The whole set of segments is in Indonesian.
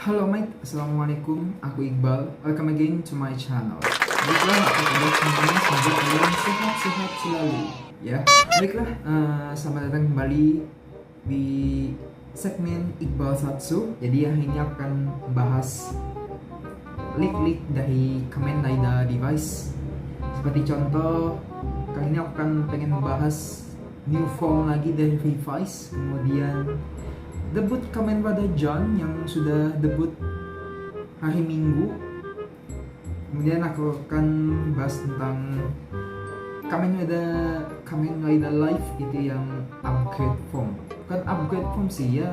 Halo mate, assalamualaikum. Aku Iqbal. Welcome again to my channel. Baiklah, apa kabar semuanya? Semoga kalian sehat-sehat selalu. Ya, baiklah. Selamat datang kembali di segmen Iqbal Satsu. Jadi hari ini aku akan membahas leak-leak dari Kamen Rider Device. Seperti contoh, kali ini aku akan pengen membahas new form lagi dari Revice. Kemudian debut Kamen Rider John yang sudah debut hari Minggu. Kemudian aku akan bahas tentang Kamen Rider Live gitu yang upgrade form. Bukan upgrade form sih,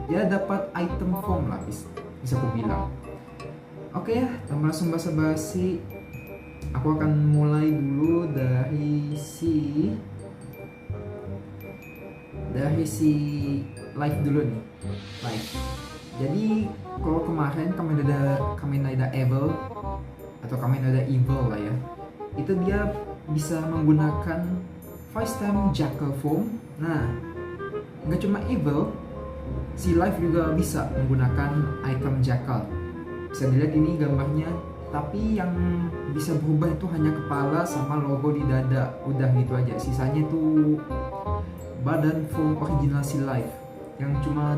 ya dapat item form lah bisa aku bilang. Oke ya, tanpa langsung basa-basi, aku akan mulai dulu dari si live dulu nih. Live. Jadi kalau kemarin Kamen Rider Evil atau Kamen Rider Evil lah ya, itu dia bisa menggunakan Voice Time Jackal form. Nah, nggak cuma Evil, si live juga bisa menggunakan item Jackal. Bisa dilihat ini gambarnya, tapi yang bisa berubah itu hanya kepala sama logo di dada. Udah gitu aja. Sisanya tuh badan form original si live yang cuma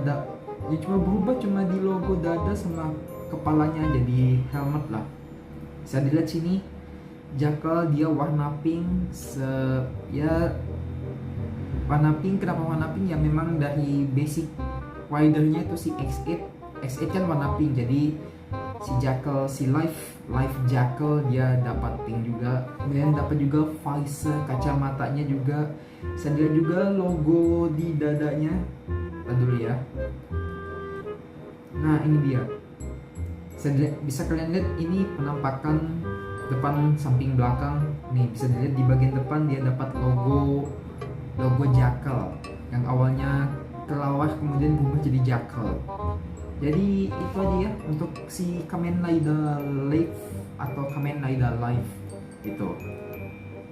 berubah cuma di logo dada sama kepalanya jadi helmet lah. Bisa dilihat sini Jackal dia warna pink, warna pink. Kenapa warna pink? Ya memang dari basic ridernya itu si X8 kan warna pink, jadi si Jackal, si live Jackal dia dapat pink juga. Kemudian dapat juga visor, kacamatanya juga. Bisa dilihat juga logo di dadanya. Lihat dulu ya. Nah ini dia. Bisa kalian lihat ini penampakan depan, samping, belakang. Nih bisa dilihat di bagian depan dia dapat logo Jackal yang awalnya kelawar kemudian berubah jadi Jackal. Jadi itu aja ya untuk si Kamen Rider Live atau Kamen Rider Live gitu.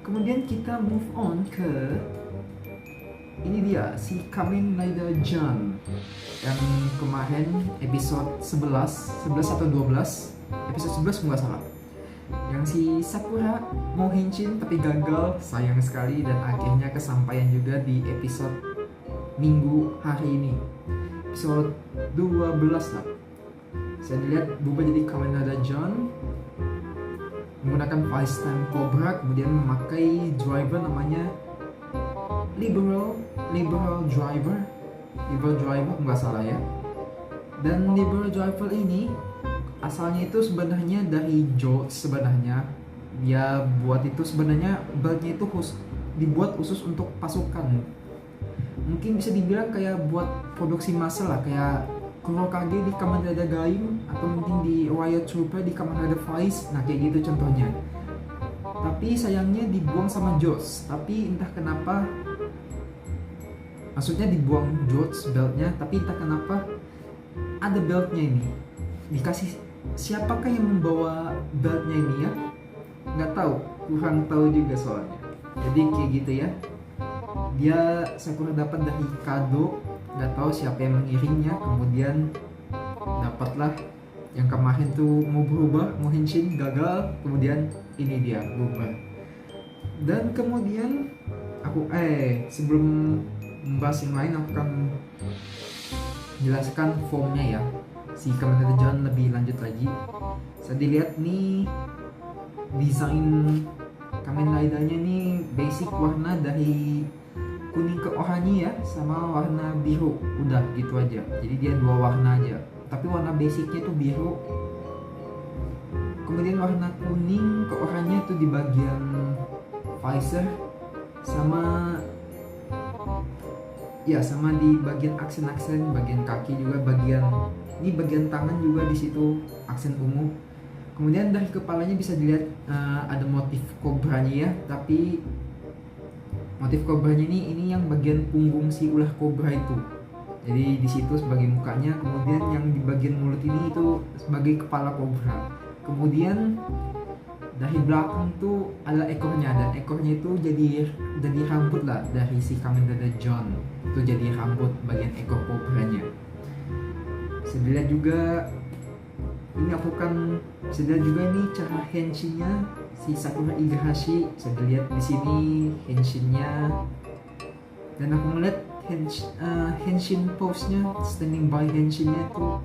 Kemudian kita move on ke ini dia si Kamen Rider John yang kemarin episode 11 atau 12, episode 11 nggak salah, yang si Sakura mau Henshin tapi gagal, sayang sekali, dan akhirnya kesampaian juga di episode Minggu hari ini, episode 12 lah. Saya dilihat berubah jadi Kamen Rider John menggunakan Voice Time Cobra, kemudian memakai driver namanya Liberal Driver nggak salah ya. Dan Liberal Driver ini asalnya itu sebenarnya dari Jones. Sebenarnya dia buat itu, sebenarnya beltnya itu dibuat khusus untuk pasukan. Mungkin bisa dibilang kayak buat produksi massal lah, kayak Kurokage di Kamen Rider Gaim atau mungkin di Riot Trooper di Kamen Rider Vice. Nah kayak gitu contohnya. Tapi sayangnya dibuang sama Jones. Tapi entah kenapa, maksudnya dibuang Jones beltnya, tapi entah kenapa ada beltnya ini. Dikasih siapakah yang membawa beltnya ini ya? Nggak tahu, kurang tahu juga soalnya. Jadi kayak gitu ya. Dia Sakura dapat dari kado, nggak tahu siapa yang mengirimnya. Kemudian dapatlah yang kemarin tuh mau berubah, mau Henshin gagal, kemudian ini dia berubah. Dan kemudian aku sebelum membahas yang lain, aku akan jelaskan formnya ya si Kamen Rider John lebih lanjut lagi. Saya dilihat nih desain Kamen Rider-nya nih basic warna dari kuning ke oranye ya, sama warna biru. Udah gitu aja. Jadi dia dua warna aja. Tapi warna basicnya tuh biru. Kemudian warna kuning ke oranye tuh di bagian visor sama di bagian aksen-aksen, bagian kaki juga, bagian tangan juga di situ aksen ungu. Kemudian dari kepalanya bisa dilihat ada motif kobranya ya, tapi motif kobranya ini yang bagian punggung si ular kobra itu. Jadi di situ sebagai mukanya, kemudian yang di bagian mulut ini itu sebagai kepala kobra. Kemudian dari belakang tuh ada ekornya, dan ekornya itu jadi rambut lah dari si Kamen Rider John. Itu jadi rambut bagian ekor kobranya. Bisa dilihat juga ini bisa dilihat juga ini cara henshinnya si Sakura Igarashi. Bisa dilihat di sini henshinnya, dan aku melihat henshin pose-nya, standing by henshinnya tuh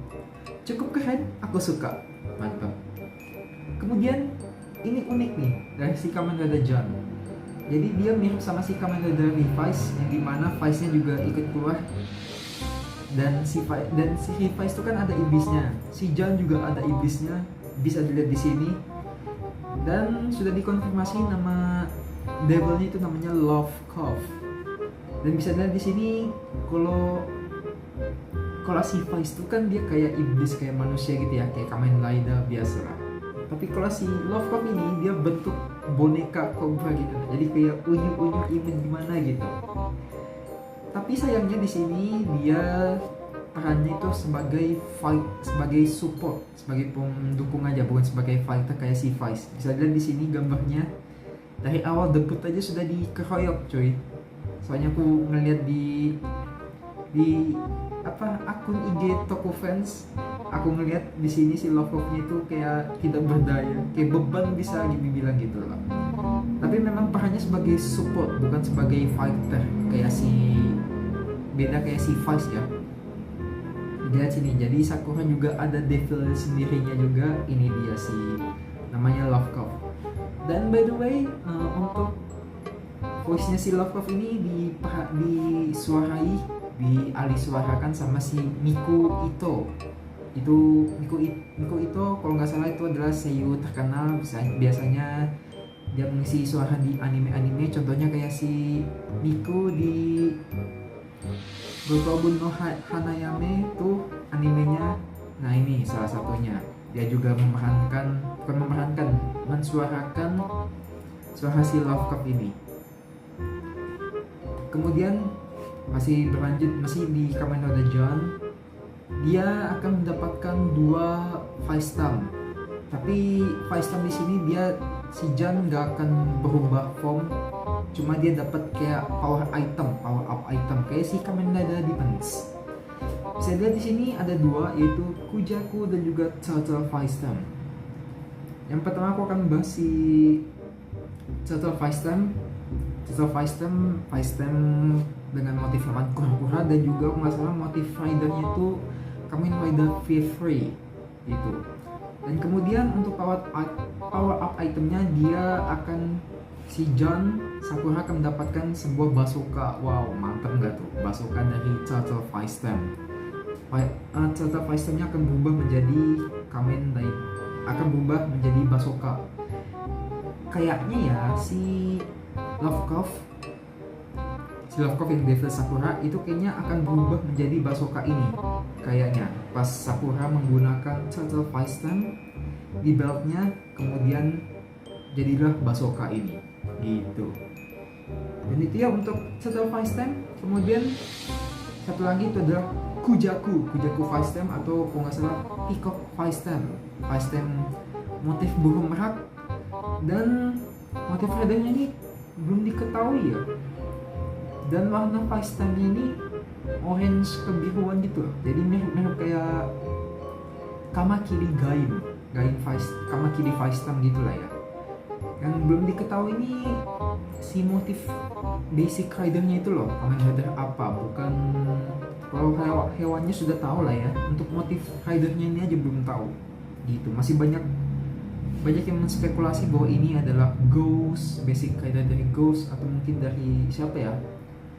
cukup keren, aku suka, mantap. Kemudian ini unik nih dari si Kamen Rider John. Jadi dia mirip sama si Kamen Rider Revice, yang dimana Vice-nya juga ikut keluar. Dan si Revice itu kan ada iblisnya, si John juga ada iblisnya, bisa dilihat di sini. Dan sudah dikonfirmasi nama devilnya itu namanya Love Cove. Dan bisa dilihat di sini kalau si Vice itu kan dia kayak iblis, kayak manusia gitu ya, kayak Kamen Rider biasa lah. Tapi kalau si Love Cove ini dia bentuk boneka cobra gitu, jadi kayak unyu-unyu image gimana gitu. Tapi sayangnya di sini dia perannya itu sebagai support, sebagai pendukung aja, bukan sebagai fighter kayak si Vice. Bisa dilihat di sini gambarnya, dari awal debut aja sudah dikeroyok cuy. Soalnya aku ngeliat di akun IG Toko Fans, aku ngeliat di sini si Love Cove-nya itu kayak tidak berdaya, kayak beban bisa dibilang gitu lah. Tapi memang perannya sebagai support, bukan sebagai fighter kayak beda kayak si Vice ya. Lihat sini, jadi Sakura juga ada devil sendirinya juga. Ini dia namanya Love Cove. Dan by the way, untuk voice-nya si Love Cove ini dialisuarakan sama si Miku Ito. Itu Miku Ito kalau nggak salah itu adalah seiyuu terkenal. Biasanya dia mengisi suara di anime-anime, contohnya kayak si Miku di Gotobun no Hanayame tuh animenya. Nah ini salah satunya. Dia juga mensuarakan suara si Love Cove ini. Kemudian masih di Kamen Rider John, dia akan mendapatkan 2 Vice Stamp. Tapi Vice Stamp di sini si John gak akan berubah form, cuma dia dapat kayak power up item kayak si Kamen Rider Defense. Bisa dilihat di sini ada 2, yaitu Kujaku dan juga Turtle Vice Stamp. Yang pertama aku akan bahas si Turtle Vice Stamp. Vice Stamp dengan motif lawan kura-kura, dan juga kalau nggak salah motif ridernya itu Kamen Rider V3 gitu. Dan kemudian untuk power up itemnya, si John Sakura akan mendapatkan sebuah bazooka. Wow, mantap nggak tuh bazooka dari Turtle Vice Stamp. Turtle Vice Stamp-nya akan berubah menjadi bazooka. Kayaknya ya si Love Cove yang Devil Sakura itu kayaknya akan berubah menjadi bazooka ini. Kayaknya pas Sakura menggunakan Turtle Vice Stamp di beltnya, kemudian jadilah bazooka ini gitu. Dan itu ya untuk Turtle Vice Stamp. Kemudian satu lagi itu adalah Kujaku Vice Stamp, atau kalau nggak salah Peacock Vice Stamp motif burung merak. Dan motif ridernya ini belum diketahui ya. Dan warna Vice Stamp-nya ini orange kebiruan gitu, jadi mirip kayak Kamakiri Kamakiri Vice Stamp gitu lah ya. Yang belum diketahui ini si motif basic ridernya itu loh, Kamen Rider apa, bukan. Kalau hewannya sudah tahu lah ya, untuk motif ridernya ini aja belum tahu gitu. Masih banyak yang menspekulasi bahwa ini adalah Ghost, basic rider dari Ghost, atau mungkin dari siapa ya.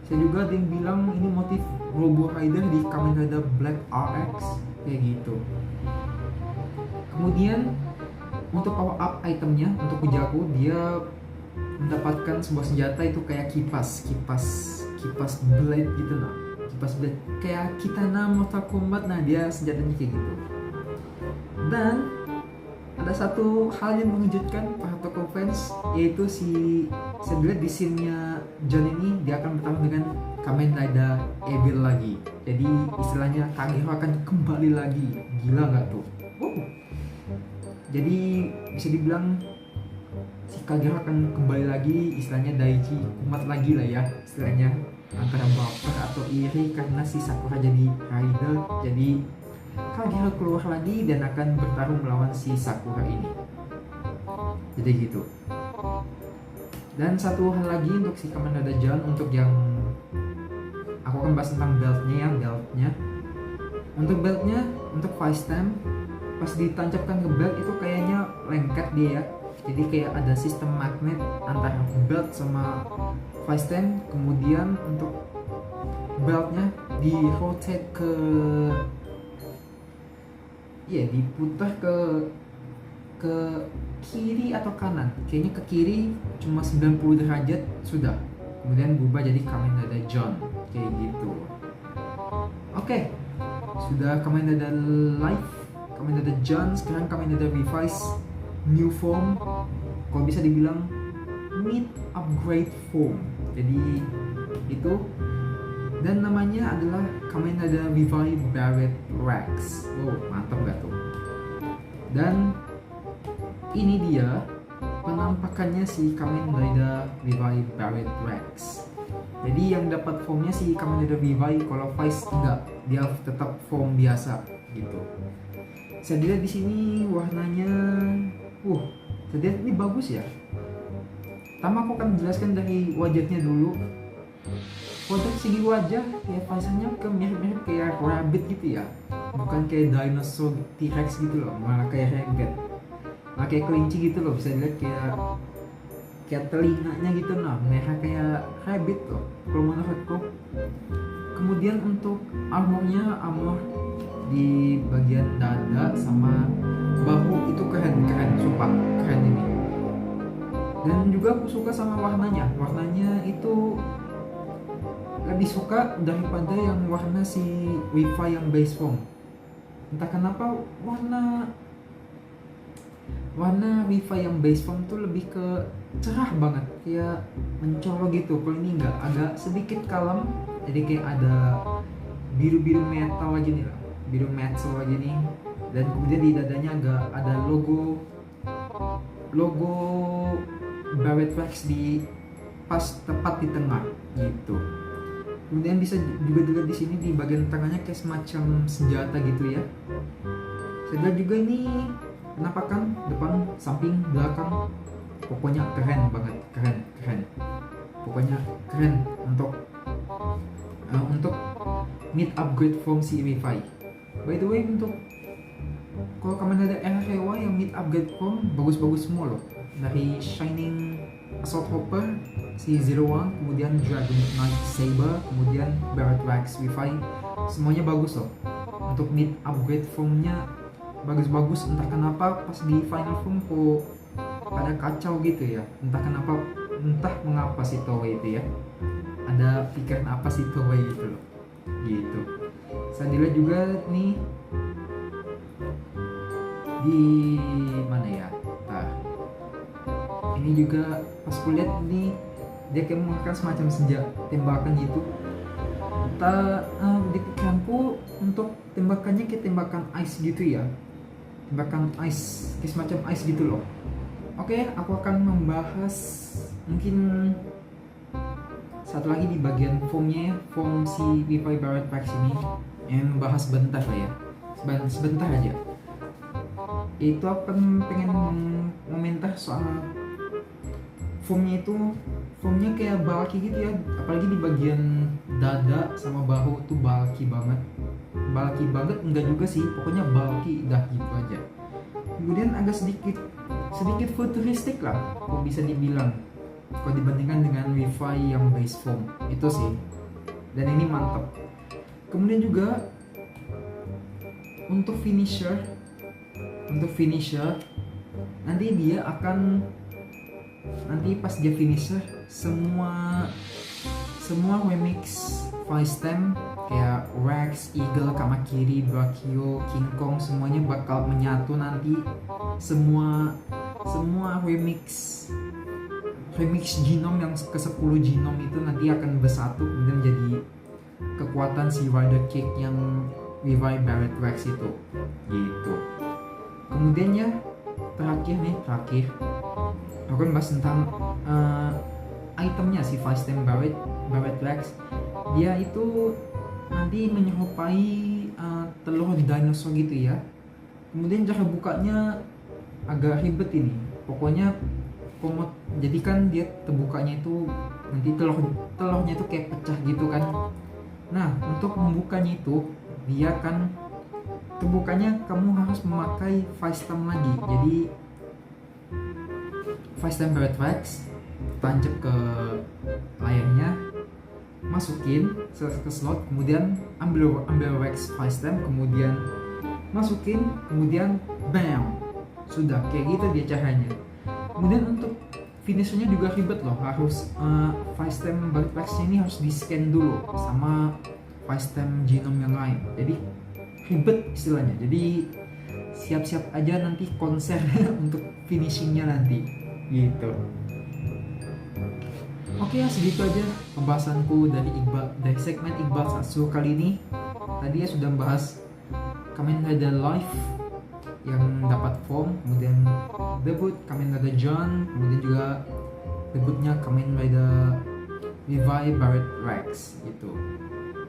Saya juga ada yang bilang ini motif Robo Rider di Kamen Rider Black RX kayak gitu. Kemudian untuk power up itemnya, untuk Kujaku, dia mendapatkan sebuah senjata itu kayak kipas blade gitu loh. Kipas blade kayak Kitana Mortal Kombat. Nah dia senjatanya kayak gitu. Dan ada satu hal yang mengejutkan para Toko fans, yaitu saya lihat di scene-nya John ini dia akan bertarung dengan Kamen Rider Evil lagi. Jadi istilahnya Kagero akan kembali lagi. Gila nggak tuh? Jadi bisa dibilang si Kagero akan kembali lagi, istilahnya Daichi kumat lagi lah ya, istilahnya antara baper atau iri karena si Sakura jadi rider. Jadi Kagero keluar lagi dan akan bertarung melawan si Sakura ini. Jadi gitu. Dan satu hal lagi untuk si Kamen Rider John, untuk yang aku akan bahas tentang beltnya. Untuk beltnya, untuk Vice Stamp, pas ditancapkan ke belt itu kayaknya lengket dia ya. Jadi kayak ada sistem magnet antara belt sama Vice Stamp. Kemudian untuk beltnya di rotate ke, diputar ke kiri atau kanan, kayaknya ke kiri cuma 90 derajat sudah, kemudian berubah jadi Kamen Rider John kayak gitu. Oke, sudah Kamen Rider Live, Kamen Rider John, sekarang Kamen Rider Revice new form, kalau bisa dibilang mid upgrade form, jadi itu. Dan namanya adalah Kamen Rider Revive Barret Rex. Wow, mantap gak tuh? Dan ini dia penampakannya si Kamen Rider Revive Barret Rex. Jadi yang dapat formnya si Kamen Rider Revive, kalau Vice enggak, dia tetap form biasa gitu. Saya lihat di sini warnanya, saya lihat ini bagus ya. Pertama aku akan jelaskan dari wajahnya dulu. Untuk segi wajah kayak Vice-nya mirip-mirip kayak rabbit gitu ya, bukan kayak dinosaur T-Rex gitu loh, malah kayak rabbit, malah kayak kelinci gitu loh, bisa dilihat kayak telinganya gitu, nah merah kayak rabbit loh kalau menurutku. Kemudian untuk armor di bagian dada sama bahu itu keren, sumpah keren ini. Dan juga aku suka sama warnanya itu lebih suka daripada yang warna si Wi-Fi yang base form. Entah kenapa warna Wi-Fi yang base form tuh lebih ke cerah banget, kayak mencolok gitu. Kalau ini enggak, agak sedikit kalem, jadi kayak ada biru metal aja nih lah, biru metal aja nih. Dan kemudian di dadanya agak ada logo Barret Rex di pas tepat di tengah gitu. Kemudian bisa juga dilihat di sini di bagian tangannya kayak semacam senjata gitu ya. Saya lihat juga ini penampakan depan, samping, belakang. Pokoknya keren banget, keren. Pokoknya keren untuk mid upgrade form si Revive. By the way, untuk kalau Kamen Rider era Reiwa yang mid upgrade form bagus-bagus semua loh. Dari Shining Assault Hopper, si Zero One, kemudian Dragon Knight Saber, kemudian Barret Rex Revive, semuanya bagus loh. Untuk mid upgrade formnya bagus-bagus. Entah kenapa pas di final form kok pada kacau gitu ya. Entah mengapa si Toei itu ya, ada pikiran apa si Toei gitu loh gitu. Saya dilihat juga nih di mana ya, ini juga pas kulihat nih dia kayak mengeluarkan semacam senjata tembakan gitu. Di pikiranku untuk tembakannya kayak tembakan ice gitu ya, tembakan ice kayak semacam ice gitu loh. Oke, aku akan membahas mungkin satu lagi di bagian formnya, form si Revive Barret Rex ini, yang membahas sebentar lah ya, sebentar aja. Itu aku pengen komentar soal formnya kayak bulky gitu ya, apalagi di bagian dada sama bahu tuh bulky banget enggak juga sih, pokoknya bulky dah gitu aja. Kemudian agak sedikit futuristik lah kok bisa dibilang kalau dibandingkan dengan Wi-Fi yang base form itu sih, dan ini mantap. Kemudian juga untuk finisher nanti pas dia finisher semua remix Vice Stamp kayak Rex, Eagle, Kamakiri, Brachio, King Kong semuanya bakal menyatu nanti. Semua remix genome yang ke-10 genome itu nanti akan bersatu kemudian jadi kekuatan si Rider Kick yang Revive Barret Rex itu gitu. Kemudian ya terakhir aku akan bahas tentang itemnya si Vice Stamp Barret Rex. Dia itu nanti menyerupai telur dinosaur gitu ya. Kemudian cara bukanya agak ribet ini. Pokoknya jadi kan dia terbukanya itu nanti telurnya itu kayak pecah gitu kan. Nah, untuk membukanya itu dia kan terbukanya kamu harus memakai Facetime lagi. Jadi Facetime Barrett Wax tancap ke layarnya, masukin ke slot, kemudian ambil wax Facetime, kemudian masukin, kemudian bam, sudah kayak gitu dia caranya. Kemudian untuk finishnya juga ribet loh, harus Facetime Barrett Wax ini harus di scan dulu sama Facetime Genome yang lain, jadi ribet istilahnya. Jadi siap-siap aja nanti konser untuk finishingnya nanti gitu. Oke ya, segitu aja pembahasanku dari segmen Iqbal Satsu kali ini. Tadi ya sudah membahas Kamen Rider Live yang dapat form, kemudian debut Kamen Rider John, kemudian juga debutnya Kamen Rider Levi Barrett Wax gitu.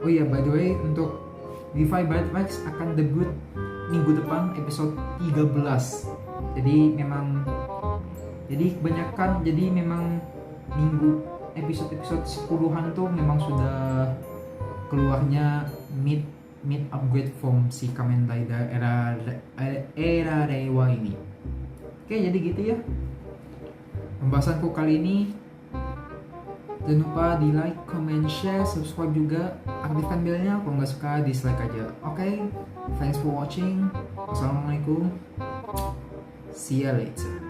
Oh iya, by the way, untuk Levi Barrett Wax akan debut minggu depan episode 13. Jadi memang minggu episode 10-an tuh memang sudah keluarnya mid upgrade form si Kamen Rider era Reiwa ini. Oke, jadi gitu ya pembahasanku kali ini. Jangan lupa di like, comment, share, subscribe juga, aktifkan belnya. Kalau nggak suka dislike aja. Oke, thanks for watching. Wassalamualaikum, see you later.